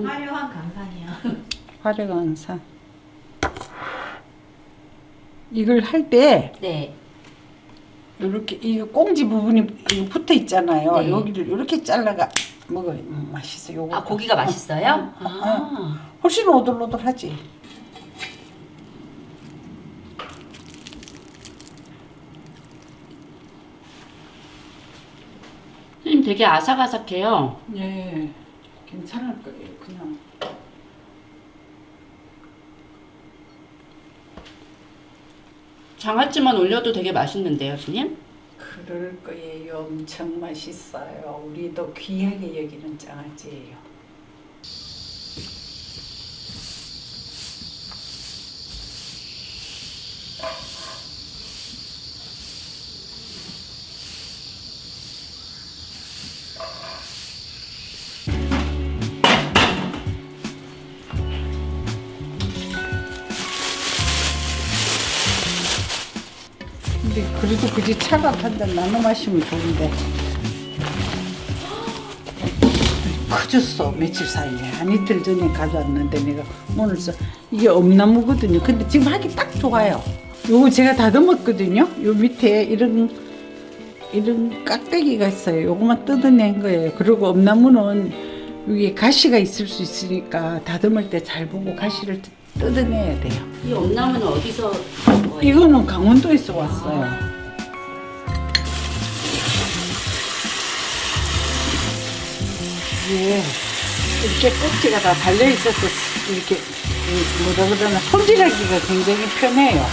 화려한 간판이야. 화려한 산. 이걸 할 때 네. 이렇게 이 꽁지 부분이 이거 붙어 있잖아요. 네. 여기를 이렇게 잘라가 먹어요. 맛있어. 요거. 아, 고기가 맛있어요? 아. 훨씬 오돌오돌하지. 선생님 되게 아삭아삭해요. 예, 괜찮을 거예요. 그냥. 장아찌만 올려도 되게 맛있는데요, 선생님? 그럴 거예요. 엄청 맛있어요. 우리도 귀하게 여기는 장아찌예요. 근데 그래도 그지 차밥 한 잔 나눠 마시면 좋은데 커졌어. 며칠 사이에 한 이틀 전에 가져왔는데 내가 오늘 이게 엄나무거든요. 근데 지금 하기 딱 좋아요. 요거 제가 다듬었거든요. 요 밑에 이런 깍대기가 있어요. 요거만 뜯어낸 거예요. 그리고 엄나무는 여기 가시가 있을 수 있으니까 다듬을 때 잘 보고 가시를 뜯어내야 돼요. 이 엄나무는 어디서 온 거예요? 이거는 강원도에서 왔어요. 이게 이렇게 꼭지가 다 달려 있어서 이렇게 뭐라 그러나 손질하기가 굉장히 편해요.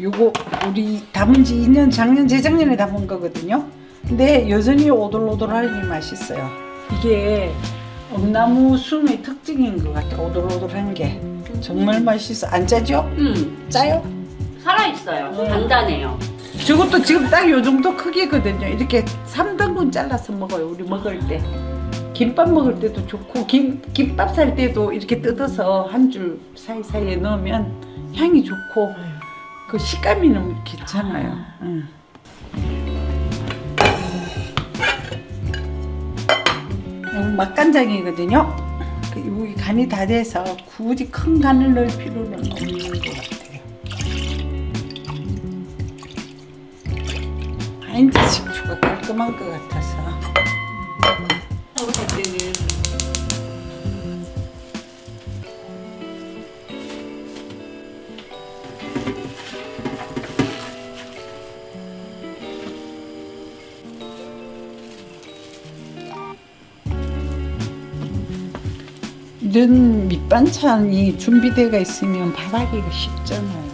요거 우리 담은 지 2년, 작년, 재작년에 담은 거거든요. 근데 여전히 오돌오돌하니 맛있어요. 이게 엄나무 숨의 특징인 것 같아. 오돌오돌한 게 정말 맛있어. 안 짜죠? 짜요? 살아있어요. 단단해요. 저것도 지금 딱 요 정도 크기거든요. 이렇게 3등분 잘라서 먹어요. 우리 먹을 때. 김밥 먹을 때도 좋고 김밥 살 때도 이렇게 뜯어서 한 줄 사이사이에 넣으면 향이 좋고 그 식감이 너무 괜찮아요. 응. 이거 맛간장이거든요. 여기 간이 다 돼서 굳이 큰 간을 넣을 필요는 없는 것 같아요. 하인즈 식초가 깔끔한 것 같아서. 먹을 때는 이런 밑반찬이 준비되어 있으면 밥하기가 쉽잖아요.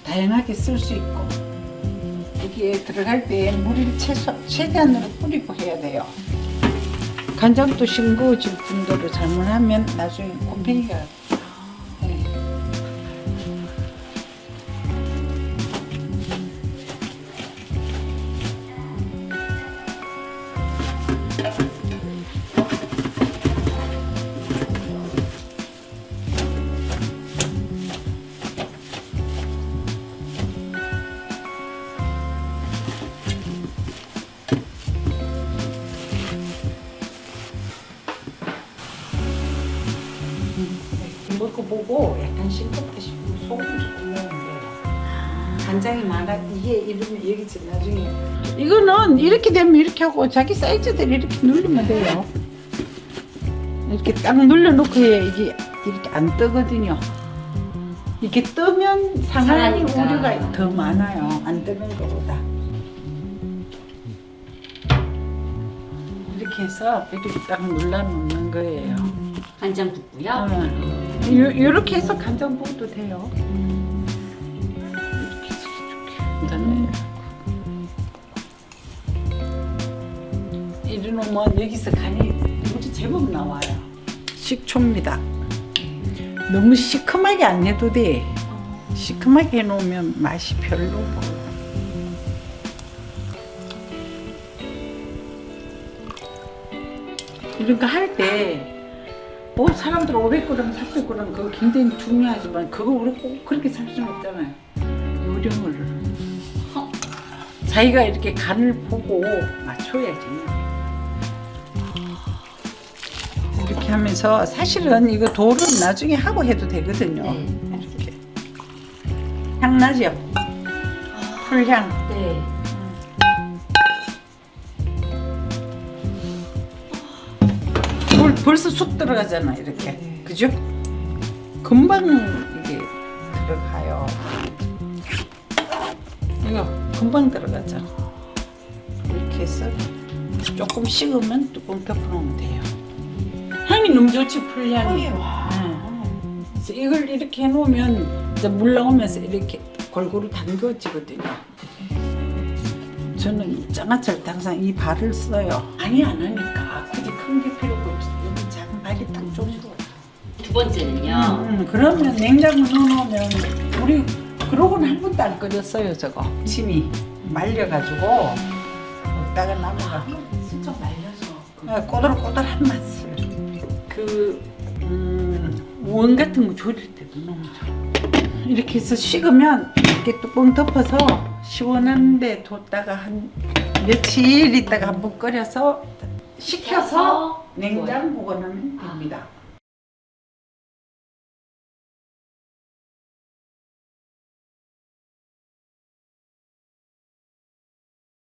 다양하게 쓸 수 있고 여기에 들어갈 때 물을 최대한으로 뿌리고 해야 돼요. 간장도 싱거워질 정도로 잘못하면 나중에 곰팡이가 네. 먹고 보고 약간 싱겁다 싶으면 소금 조금 넣으면 돼요. 간장이 많아 이게 이러면 여기서 나중에 이거는 이렇게 되면 이렇게 하고 자기 사이즈대로 이렇게 누르면 돼요. 이렇게 딱 눌러놓고 해야 이게 이렇게 안 뜨거든요. 이렇게 뜨면 상할 상하니까. 우려가 더 많아요. 안 뜨는 것보다. 이렇게 해서 이렇게 딱 눌러놓는 거예요. 간장 붓고요. 요렇게 해서 간장 부어도 돼요. 이렇게 해서 이렇게. 이러면 여기서 간이 물이 제법 나와요. 식초입니다. 너무 시큼하게 안 해도 돼. 시큼하게 해놓으면 맛이 별로고. 이런 거 할 때 뭐 사람들 500g, 400g 그거 굉장히 중요하지만 그거 우리 꼭 그렇게 살 수는 없잖아요. 요령을 자기가 이렇게 간을 보고 맞춰야지. 이렇게 하면서 사실은 이거 돌은 나중에 하고 해도 되거든요. 네. 이렇게 향 나죠? 풀향. 네. 벌써 쑥 들어가잖아 이렇게. 그죠? 금방 이게 들어가요. 이거 금방 들어가잖아. 이렇게 해서 조금 식으면 뚜껑 덮어놓으면 돼요. 향이 너무 좋지, 풀향이. 그래서 이걸 이렇게 해놓으면 이제 물 나오면서 이렇게 골고루 담궈지거든요. 저는 장아찌를 항상 이 발을 써요. 많이 안 하니까 굳이 큰 게 필요 없어. 여기 작은 발이 딱 좋고. 두 번째는요. 그러면 냉장고 넣어놓으면 우리 그러고는 한 번도 안 끓였어요. 저거 침이 말려가지고 먹다가 남아가 슬쩍 말려서. 꼬들꼬들한 맛을. 원 같은 거 졸일 때도 너무 좋아. 이렇게 해서 식으면 이렇게 뚜껑 덮어서 시원한데 뒀다가 한 며칠 있다가 한번 끓여서 식혀서 냉장 보관하면 됩니다.